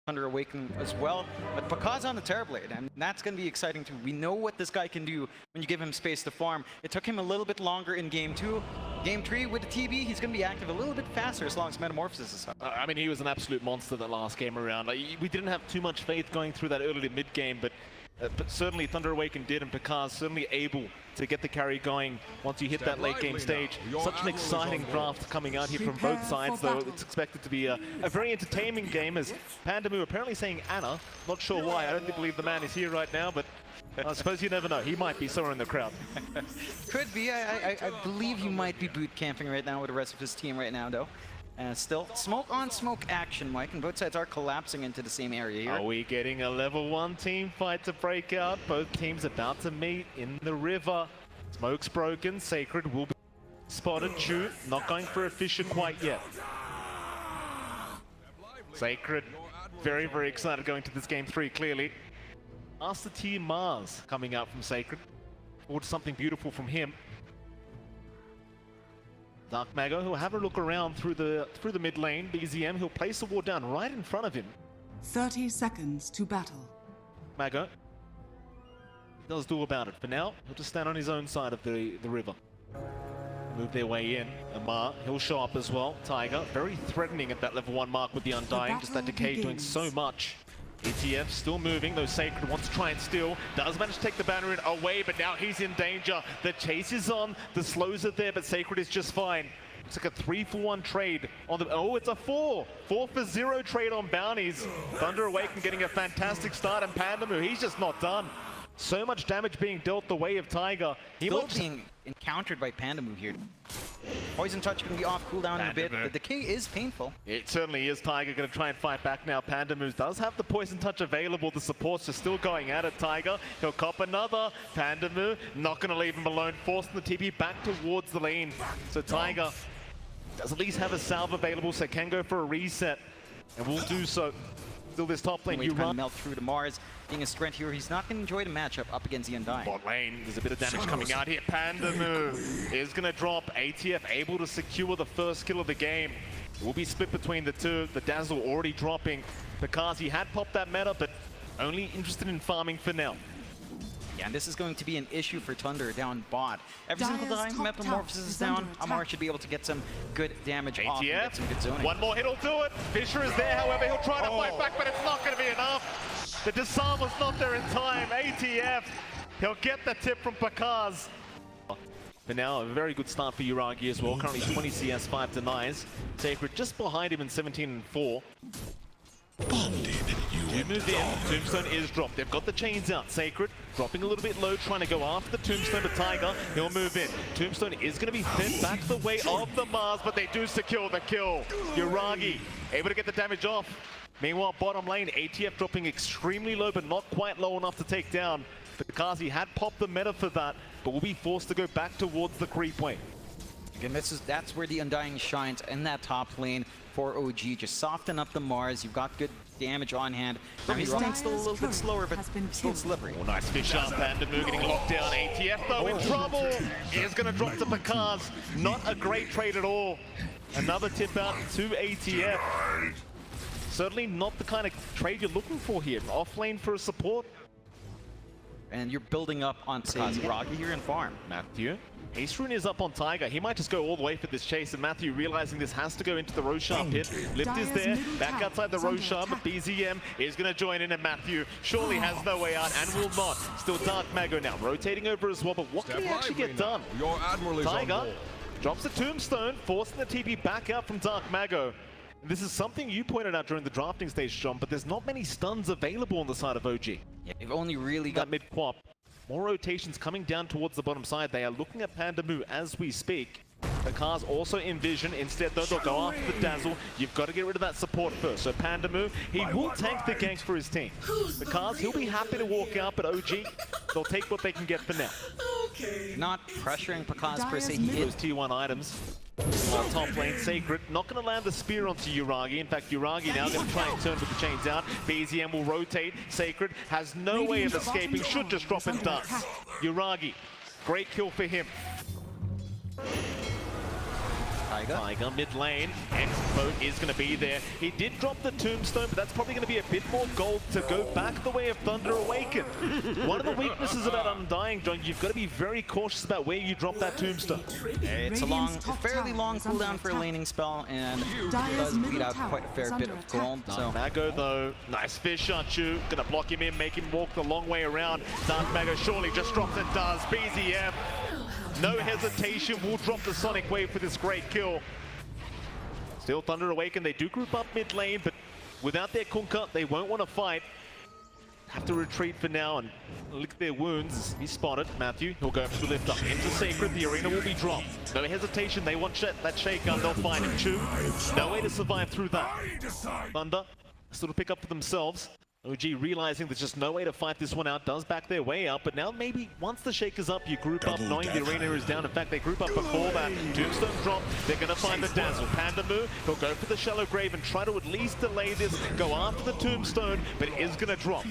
Thunder Awaken as well. But Pakaz on the Terrorblade, and that's going to be exciting too. We know what this guy can do when you give him space to farm. It took him a little bit longer in Game 2. Game 3 with the TB, he's going to be active a little bit faster as long as Metamorphosis is up. I mean, he was an absolute monster that last game around. Like, we didn't have too much faith going through that early to mid game, but certainly Thunder Awaken did, and Pakaz certainly able to get the carry going once you hit that late game stage. Such an exciting draft coming out here from both sides, though. It's expected to be a very entertaining game, as Pandamu apparently saying Anna. Not sure why. I don't believe the man is here right now, but I suppose you never know. He might be somewhere in the crowd. Could be. I believe he might be boot camping right now with the rest of his team right now, though. Still, smoke on smoke action, Mike, and both sides are collapsing into the same area here. Are we getting a level 1 team fight to break out? Both teams about to meet in the river. Smoke's broken. Sacred will be spotted. Shoot, not going for a Fisher quite yet. Sacred, very, very excited going to this game 3, clearly. Master Tier Mars coming out from Sacred. Forward to something beautiful from him. Dark Mago, who'll have a look around through the mid lane. BZM, he'll place a ward down right in front of him. 30 seconds to battle. Mago does do about it. For now, he'll just stand on his own side of the river. Move their way in. Amar, he'll show up as well. Tiger, very threatening at that level 1 mark with the Undying. Just that decay doing so much. ETF still moving, though Sacred wants to try and steal. Does manage to take the banner in away, but now he's in danger. The chase is on, the slows are there, but Sacred is just fine. It's like a 3-for-1 trade on the... Oh, it's a 4-for-0 trade on bounties. Thunder Awaken getting a fantastic start, and Pandamu, he's just not done. So much damage being dealt the way of Tiger. Still being encountered by Pandamu here. Poison Touch can be off cooldown in a bit. The decay is painful. It certainly is. Tiger going to try and fight back now. Pandamu does have the Poison Touch available. The supports are still going at it. Tiger, he'll cop another. Pandamu not going to leave him alone. Forcing the TP back towards the lane. So Tiger does at least have a salve available, so can go for a reset. And will do so. Still this top lane, you run. Melt through to Mars. Being a strength here, he's not going to enjoy the matchup up against the Undying. Bot lane, there's a bit of damage coming out here. Pandamu is going to drop. ATF able to secure the first kill of the game. It will be split between the two. The Dazzle already dropping because he had popped that meta, but only interested in farming for now. Yeah, and this is going to be an issue for Thunder down bot. Every single time Metamorphosis is down, Amar should be able to get some good damage off and get some good zoning. One more hit will do it. Fisher is there, however, he'll try to fight back, but it's not going to be enough. The disarm was not there in time. ATF, he'll get the tip from Pakaz. For now, a very good start for Uragi as well. Currently 20 CS, 5 denies. Sacred just behind him in 17 and 4. You move in, Tombstone is dropped. They've got the chains out. Sacred dropping a little bit low, trying to go after the Tombstone, but Tiger, he'll move in. Tombstone is going to be sent back the way of the Mars, but they do secure the kill. Uragi able to get the damage off. Meanwhile, bottom lane, ATF dropping extremely low, but not quite low enough to take down. Kazi had popped the meta for that, but will be forced to go back towards the creep wave. Again, that's where the Undying shines in that top lane for OG. Just soften up the Mars. You've got good damage on hand. Now he's running still a little bit slower, but still slippery. Oh, nice fish up. Pandamu getting locked down. ATF though in trouble. Is going to drop to Pakaz. Not a great trade at all. Another tip out to ATF. Certainly not the kind of trade you're looking for here. Off lane for a support. And you're building up on Uragi here in farm. Matthew. Ace Rune is up on Tiger. He might just go all the way for this chase, and Matthew realizing this has to go into the Roshan pit. Lift is there, back outside the Roshan, but BZM is going to join in, and Matthew surely has no way out and will not. Still Dark Mago now, rotating over as well, but what can he actually get done? Tiger drops the Tombstone, forcing the TP back out from Dark Mago. This is something you pointed out during the drafting stage, John, but there's not many stuns available on the side of OG. Yeah, they've only really got mid-quap. More rotations coming down towards the bottom side. They are looking at Pandamu as we speak. The cars also envision. Instead, though, they'll go after the Dazzle. You've got to get rid of that support first. So Pandamu, he will tank the gank for his team. The cars, he'll be happy to walk out, but OG, they'll take what they can get for now. Not pressuring Pakaz per se. He those T1 items. Top lane, Sacred, not going to land the spear onto Uragi. In fact, Uragi now going to try and turn with the chains out. BZM will rotate. Sacred has no way of escaping, should just drop in dust. Uragi, great kill for him. Tiger mid lane. X-Boat is going to be there. He did drop the tombstone, but that's probably going to be a bit more gold to go back the way of Thunder Awaken. One of the weaknesses about Undying, John, you've got to be very cautious about where you drop that tombstone. It's a fairly long cooldown for a laning spell, and it does bleed out quite a fair bit of gold. So Mago though, nice fish shot, Chu. Gonna block him in, make him walk the long way around. Dark Mago surely just drops and does. BZM, no hesitation, will drop the Sonic Wave for this great kill. Still Thunder Awaken, they do group up mid lane, but without their Kunkka, they won't want to fight. Have to retreat for now and lick their wounds. He's spotted. Matthew, he'll go for the lift up. Into Sacred, the arena will be dropped. No hesitation, they want that shakedown, they'll find him. Chu, no way to survive through that. Thunder, still to pick up for themselves. OG realizing there's just no way to fight this one out, does back their way up, but now maybe once the shaker's up, you group up knowing the arena is down. In fact, they group up before that. Tombstone drop, they're gonna find the Dazzle. Panda move, he'll go for the Shallow Grave and try to at least delay this, go after the Tombstone, but it is gonna drop.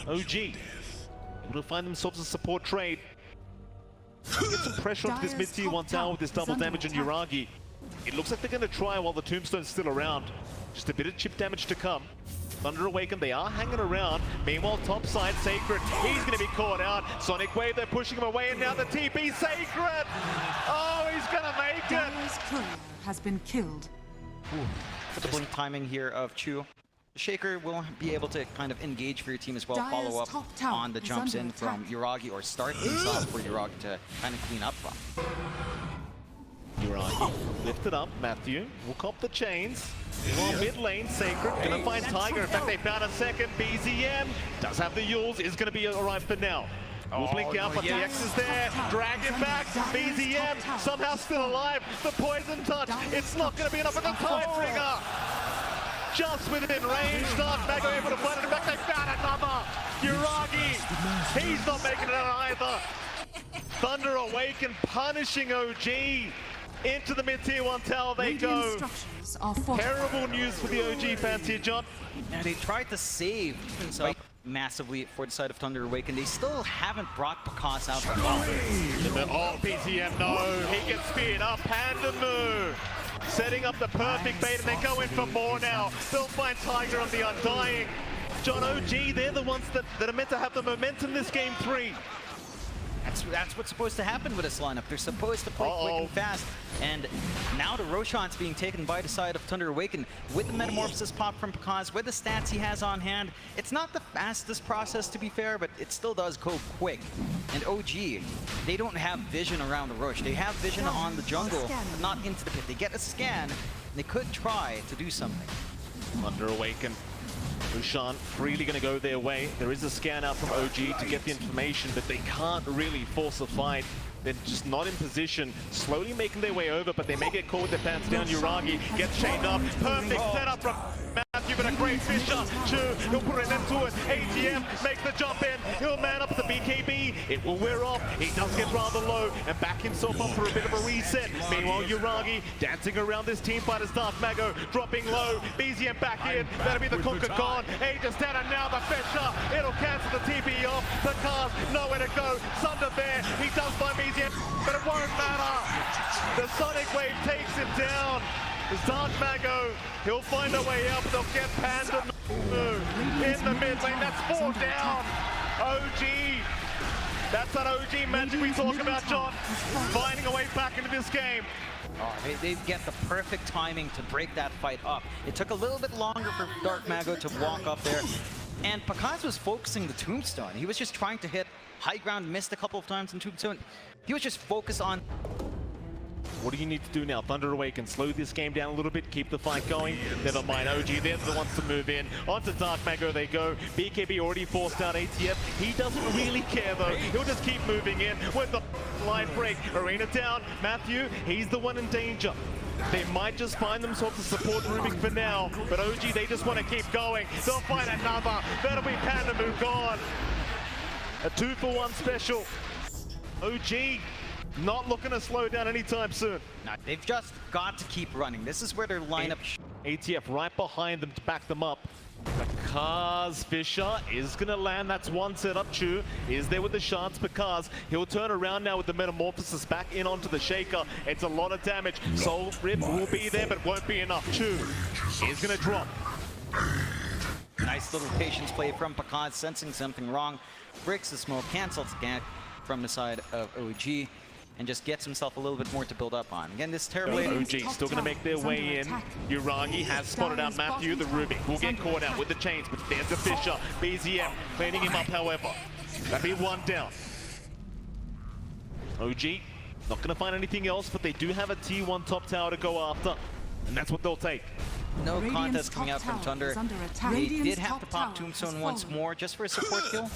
OG, able to find themselves a support trade. Get some pressure onto this mid-tier 1 tower with this double damage on Yuragi. It looks like they're gonna try while the Tombstone's still around. Just a bit of chip damage to come. Thunder Awaken, they are hanging around. Meanwhile, top side, Sacred, he's going to be caught out. Sonic Wave, they're pushing him away, and now the TP, Sacred! Oh, he's going to make it! Dire's courier has been killed. the blink timing here of Chu. The Shaker will be able to kind of engage for your team as well, follow up on the jumps in from Yuragi, or start things off for Yuragi to kind of clean up from. Yuragi lifted up, Matthew will cop the chains. Meanwhile, mid lane, Sacred gonna find Tiger. In fact, they found a second. BZM does have the Yules, is gonna be alright for now. Will blink out, but the X is there. Drag it back. BZM somehow still alive. The poison touch. It's not gonna be enough. But the Tidebringer just within range. Dark Mago able to find it. In fact, they found another. Yuragi, he's not making it out either. Thunder Awaken punishing OG. Into the mid-tier 1 tower they go. Terrible news for the OG fans here, John. And they tried to save themselves massively for the side of Thunder Awaken. They still haven't brought Pakas out from Oh, BZM, no. He gets speared up. Panda move. Setting up the perfect bait, and they go in for more now. They'll find Tiger on the Undying. John, OG, they're the ones that are meant to have the momentum this game 3. That's what's supposed to happen with this lineup. They're supposed to play quick and fast. And now the Roshan's being taken by the side of Thunder Awaken with the Metamorphosis pop from Pakas, with the stats he has on hand. It's not the fastest process, to be fair, but it still does go quick. And OG, they don't have vision around the Rosh. They have vision on the jungle, but not into the pit. They get a scan, and they could try to do something. Thunder Awaken. Roshan freely going to go their way. There is a scan out from OG to get the information, but they can't really force a fight. They're just not in position, slowly making their way over, but they may get caught with their pants down. Yuragi gets chained up. Perfect setup from Matthew, but a great fish shot. Chu, he'll put it into it. ATM makes the jump in. He'll man up the BKB. It will wear off. He does get rather low and back himself up for a bit of a reset. Meanwhile, Yuragi dancing around this team fight as Dark Mago dropping low. BZM back in. That'll be the Conquer gone. Aegis down, and now the Fisher. It'll cancel the TP off. The cars, nowhere to go. Sunder there. He does find BZM, but it won't matter. The Sonic Wave takes him down. It's Dark Mago, he'll find a way up, they'll get Panda in the mid lane, that's 4 down. OG, that's that OG magic we talk about, John, finding a way back into this game. Oh, they get the perfect timing to break that fight up. It took a little bit longer for Dark Mago to walk up there, and Pakas was focusing the Tombstone. He was just trying to hit high ground, missed a couple of times in Tombstone. He was just focused on... What do you need to do now? Thunder Awaken, slow this game down a little bit, keep the fight going. Never mind, OG, they're the ones to move in. Onto Dark Mago they go. BKB already forced out ATF. He doesn't really care though. He'll just keep moving in with the line break. Arena down. Matthew, he's the one in danger. They might just find themselves a support Rubik for now, but OG, they just want to keep going. They'll find another. That'll be Panda move gone. A 2-for-1 special. OG. Not looking to slow down anytime soon. No, they've just got to keep running. This is where their lineup... ATF right behind them to back them up. Because Fisher is going to land. That's one setup. Chu is there with the shots. Because he'll turn around now with the Metamorphosis back in onto the Shaker. It's a lot of damage. Soul Rip will be there, but won't be enough. Chu is going to drop. Nice little patience play from Pakaz, sensing something wrong. Breaks the smoke, cancels again from the side of OG, and just gets himself a little bit more to build up on. Again, this Terrorblade... OG still going to make their way in. Uragi has spotted out Matthew. The Rubik will get caught out with the chains, but there's the Fisher. BZM cleaning him up, however. That'll be one down. OG not going to find anything else, but they do have a T1 top tower to go after, and that's what they'll take. No contest coming out from Thunder. They did have to pop Tombstone once more just for a support kill.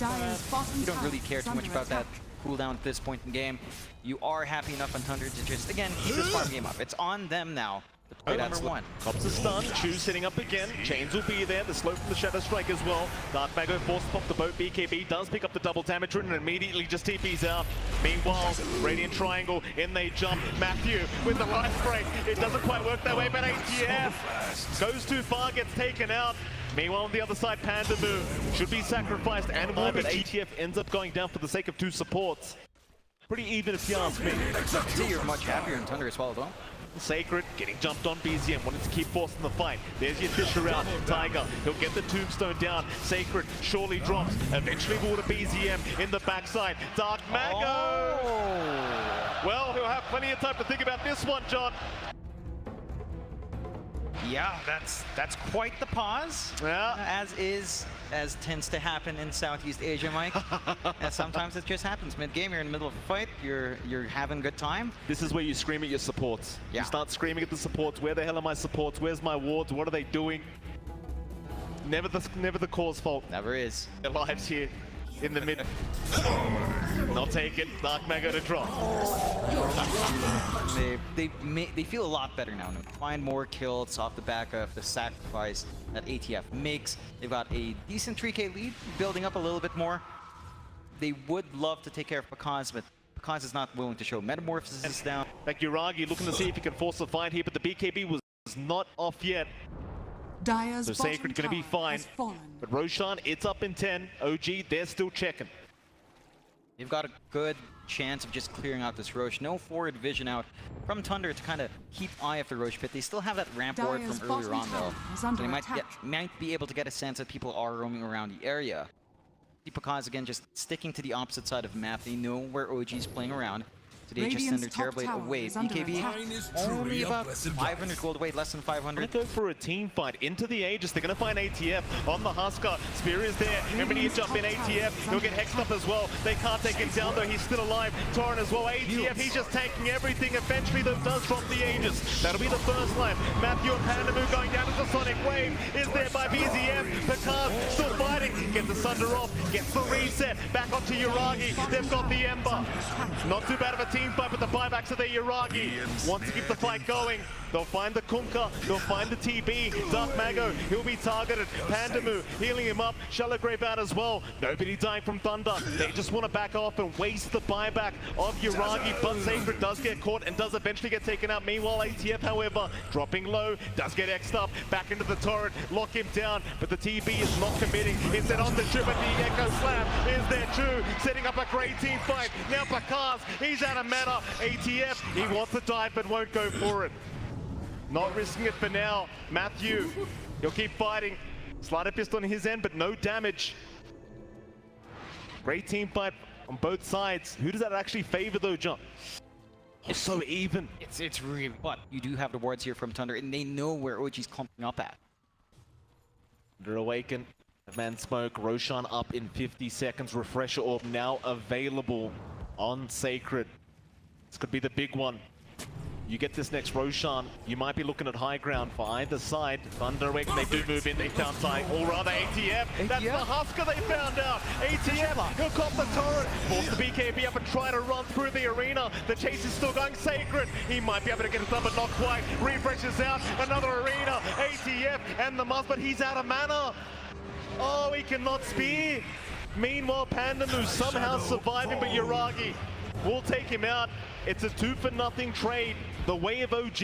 You don't really care too much about that cooldown at this point in the game. You are happy enough on Thunder to just, again, keep this farm game up. It's on them now. That's one. Cops a stun, Chu sitting up again, Chains will be there, the slow from the Shadow Strike as well. Dark Mago forced to pop the boat, BKB does pick up the double damage and immediately just TPs out. Meanwhile, Radiant Triangle, in they jump, Matthew with the life break, it doesn't quite work that way, but ATF goes too far, gets taken out. Meanwhile, on the other side, Pandamu should be sacrificed and more, but ATF ends up going down for the sake of two supports. Pretty even if you ask me. See, you're much happier in Thunder as well, though. Sacred getting jumped on. BZM wanted to keep forcing the fight. There's your Fisher out. Tiger, he'll get the Tombstone down. Sacred surely drops. Eventually will to BZM in the backside. Dark Mago! Oh. Well, he'll have plenty of time to think about this one, John. Yeah, that's quite the pause. Yeah. As tends to happen in Southeast Asia, Mike. And sometimes it just happens. Mid-game, you're in the middle of a fight, you're having a good time. This is where you scream at your supports. Yeah. You start screaming at the supports. Where the hell are my supports? Where's my wards? What are they doing? Never the core's fault. Never is. Their lives here in the mid. Not take it. Dark Mago to drop. They feel a lot better now. Find more kills off the back of the sacrifice that ATF makes. They've got a decent 3K lead, building up a little bit more. They would love to take care of Pakaz, but Pakaz is not willing to show. Metamorphosis is down. Like Uragi looking to see if he can force the fight here, but the BKB was not off yet. So Sacred going to be fine. But Roshan, it's up in 10. OG, they're still checking. They've got a good chance of just clearing out this Roche. No forward vision out from Thunder to kind of keep eye of the Roche pit. They still have that ramp ward from earlier on, though. So they might be able to get a sense that people are roaming around the area. Pakaz, again, just sticking to the opposite side of the map. They know where OG's playing around. So they just send their Terrorblade away. BKB only about 500 gold away, less than 500. Go for a team fight into the Aegis. They're going to find ATF on the Husker. Spear is there. Everybody jump in ATF. He'll get hexed up as well. They can't take him down though. He's still alive. Torrent as well. ATF, he's just tanking everything. Eventually though does drop the Aegis. That'll be the first line. Matthew and Pandamu going down to the Sonic Wave. Is there by BZM. Pakaz still fighting. Gets the Sunder off. Gets the reset. Back onto Uragi. They've got the Ember. Not too bad of a team fight, but the buybacks of the Uragi want to keep the fight going. They'll find the Kunkka, they'll find the TB. Dark Mago, he'll be targeted. Pandamu healing him up. Shallow Grave out as well. Nobody dying from Thunder. They just want to back off and waste the buyback of Uragi, but Sacred does get caught and does eventually get taken out. Meanwhile, ATF, however, dropping low, does get X'd up. Back into the turret, lock him down, but the TB is not committing. Instead on the trip at the Echo Slam is there too, setting up a great team fight. Now Pakaz, he's out of mana. ATF, he wants to dive but won't go for it. Not risking it for now. Matthew, he'll keep fighting. Slider pistol on his end, but no damage. Great team fight on both sides. Who does that actually favor though, John? It's so even. It's really, but you do have the wards here from Thunder, and they know where OG's clumping up at. Under Awaken, man smoke, Roshan up in 50 seconds. Refresher orb now available on Sacred. This could be the big one. You get this next Roshan, you might be looking at high ground for either side. Thunder Awaken, they do move in, they found side, or rather ATF. That's the Husker they found out. ATF, he'll cop the turret, force the BKB up and try to run through the arena. The chase is still going. Sacred, he might be able to get it done, but not quite. Refreshes out, another arena. ATF and the Muzz, but he's out of mana. Oh, he cannot spear. Meanwhile, Pandamu somehow surviving, but Uragi will take him out. It's a 2-for-0 trade, the way of OG.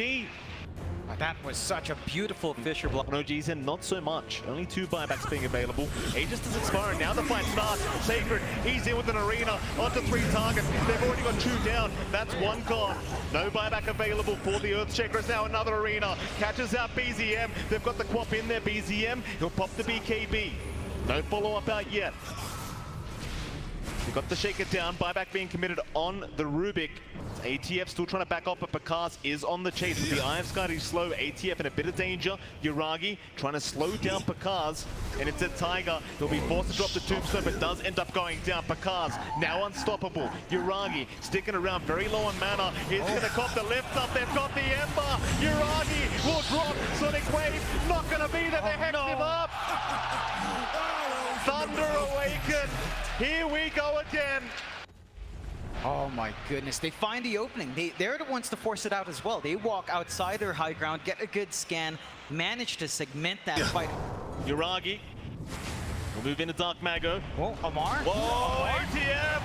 That was such a beautiful Fisher block. On OG's end, not so much. Only 2 buybacks being available. Aegis is expiring. Now the fight starts. Sacred, he's in with an arena. Onto 3 targets. They've already got 2 down. That's 1 gone. No buyback available for the Earthshakers. Now another arena. Catches out BZM. They've got the Quap in there. BZM, he'll pop the BKB. No follow-up out yet. They've got the Shaker down. Buyback being committed on the Rubik. ATF still trying to back off, but Pakaz is on the chase with the Eye of Sky to slow ATF in a bit of danger. Yuragi trying to slow down Pakaz, and it's a Tiger. He'll be forced to drop the tombstone, but does end up going down. Pakaz now unstoppable. Yuragi sticking around, very low on mana. Is going to cop the lift up. They've got the Ember. Yuragi will drop. Sonic Wave not going to be there. They hex him up. Thunder Awaken. Here we go again. Oh my goodness, they find the opening. They're the ones to force it out as well. They walk outside their high ground, get a good scan, manage to segment that fight. Yuragi will move into Dark Mago. Whoa, Amar? Whoa, ATF!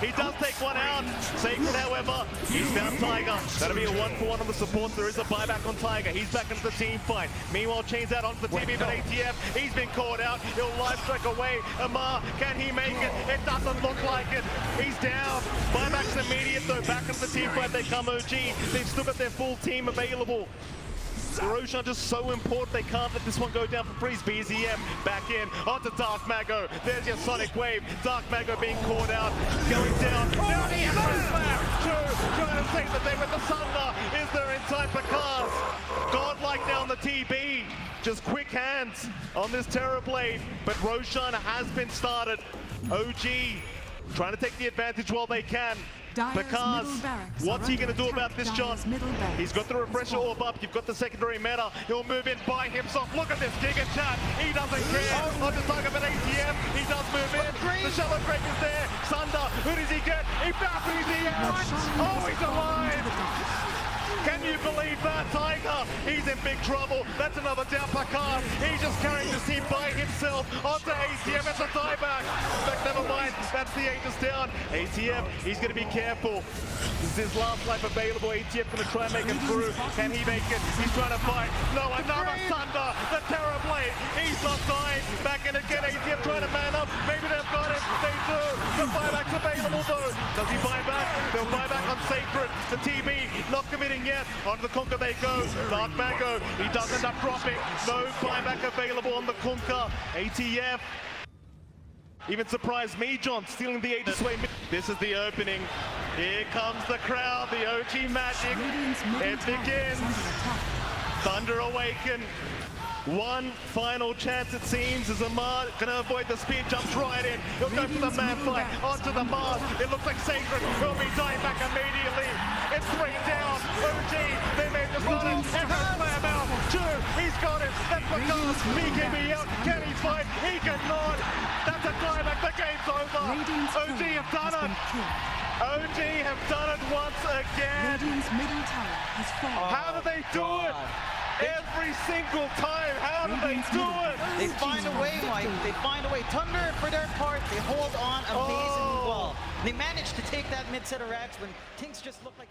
He does take one out. Sacred, however, he's found Tiger. That'll be a 1-for-1 on the supports. There is a buyback on Tiger. He's back into the team fight. Meanwhile, chains out onto the TV, but ATF, he's been caught out. He'll live strike away. Amar, can he make it? It doesn't look like it. He's down. Buyback's immediate though. Back into the team fight. They come OG. They've still got their full team available. Roshan just so important, they can't let this one go down for freeze. BZM back in, onto Dark Mago. There's your Sonic Wave. Dark Mago being caught out, going down. Now he has no slap. Trying to save the day with the Thunder. Is there in time for Cars? Godlike down the TB. Just quick hands on this Terrorblade. But Roshan has been started. OG trying to take the advantage while they can. Because what's he going to do about this, John? He's got the refresher orb up. You've got the secondary meta. He'll move in by himself. Look at this Giga Chat. He doesn't care. On the target of an ATM. He does move in. The Shallow Break is there. Sunder, who does he get? He bounces the out. Oh, he's alive. Can you believe that, Tiger? He's in big trouble. That's another down Pakaz. He's just carrying this team by himself onto ATM. It's a tieback. But never mind. That's the Aegis down. ATM, he's going to be careful. This is his last life available. ATM going to try and make him through. Can he make it? He's trying to fight. No, another Thunder. The Terrorblade. He's not dying. Back in again. ATM trying to man up. Maybe they've got him. They do. The buyback's available though. Does he buy back? They'll buy back on Sacred. The TB not committing yet. On the Conquer they go. Dark Mago, he does end up dropping. No buyback available on the Conquer. ATF. Even surprised me, John, stealing the Aegis Way. This is the opening. Here comes the crowd, the OG magic. It begins. Thunder Awaken. One final chance, it seems, as Amar gonna avoid the speed, jumps right in. He'll go for the man fight onto the Mars. It looks like Sacred will be dying back immediately. It's 3 down. OG, they made the slaughter. Echo slam out. 2, he's got it. That's because BKB out. Can he fight? He cannot. That's a tieback. The game's over. OG have done it. OG have done it once again. How do they do it? Every single time, how do they do it? They find a way, Mike. They find a way. Thunder, for their part, they hold on amazingly well. They managed to take that mid set of racks when things just look like...